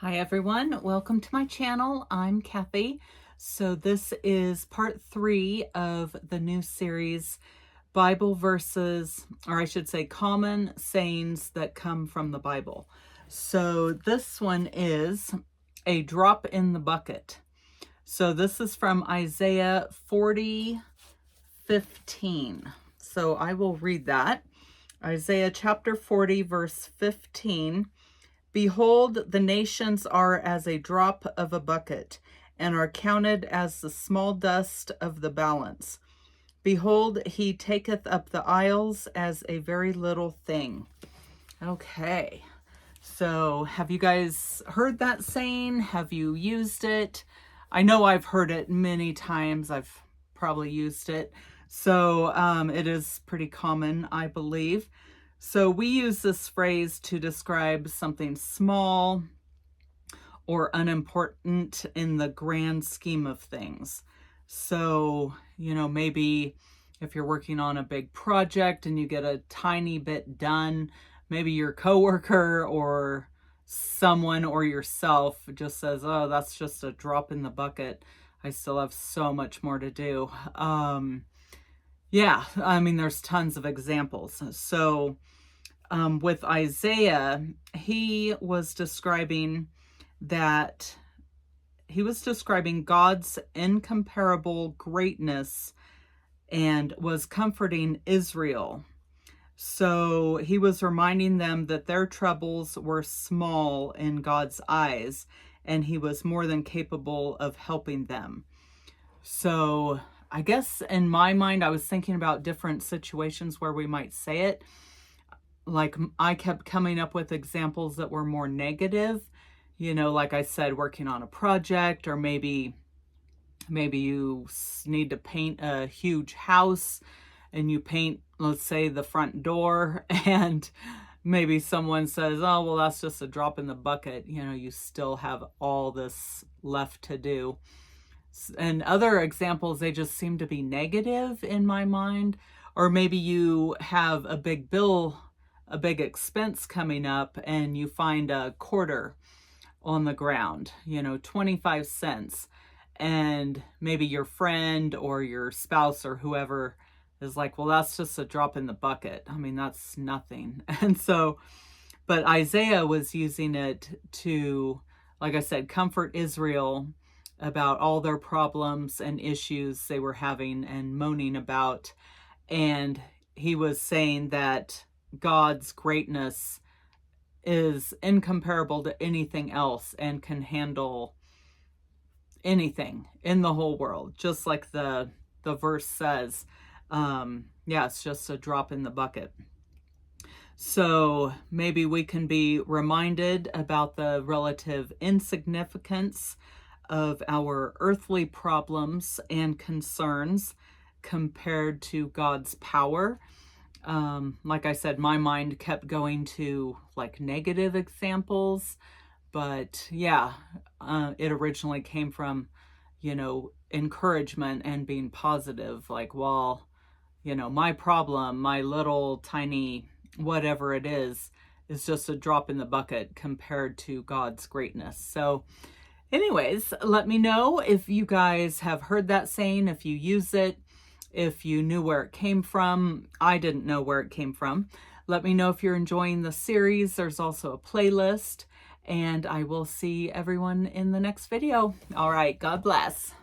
Hi everyone, welcome to my channel. I'm Kathy. So this is part 3 of the new series, Bible verses, or I should say common sayings that come from the Bible. So this one is a drop in the bucket. So this is from Isaiah 40:15. So I will read that. Isaiah chapter 40 verse 15. Behold, the nations are as a drop of a bucket, and are counted as the small dust of the balance. Behold, he taketh up the isles as a very little thing. Okay, so have you guys heard that saying? Have you used it? I know I've heard it many times. I've probably used it. So it is pretty common, I believe. So we use this phrase to describe something small or unimportant in the grand scheme of things. So, maybe if you're working on a big project and you get a tiny bit done, maybe your coworker or someone or yourself just says, oh, that's just a drop in the bucket. I still have so much more to do. Yeah, I mean, there's tons of examples. So with Isaiah, he was describing God's incomparable greatness and was comforting Israel. So he was reminding them that their troubles were small in God's eyes, and he was more than capable of helping them. So I guess in my mind, I was thinking about different situations where we might say it. Like I kept coming up with examples that were more negative, like I said, working on a project, or maybe you need to paint a huge house and you paint, let's say, the front door, and maybe someone says, oh, well, that's just a drop in the bucket. You still have all this left to do. And other examples, they just seem to be negative in my mind. Or maybe you have a big expense coming up, and you find a quarter on the ground, 25 cents. And maybe your friend or your spouse or whoever is like, well, that's just a drop in the bucket. I mean, that's nothing. And so, but Isaiah was using it to, like I said, comfort Israel about all their problems and issues they were having and moaning about. And he was saying that God's greatness is incomparable to anything else and can handle anything in the whole world, just like the verse says. Yeah, it's just a drop in the bucket. So maybe we can be reminded about the relative insignificance of our earthly problems and concerns compared to God's power. Like I said, my mind kept going to like negative examples, but yeah, it originally came from, encouragement and being positive. Like, well, my problem, my little tiny whatever it is just a drop in the bucket compared to God's greatness. So anyways, let me know if you guys have heard that saying, if you use it, if you knew where it came from. I didn't know where it came from. Let me know if you're enjoying the series. There's also a playlist, and I will see everyone in the next video. All right, God bless.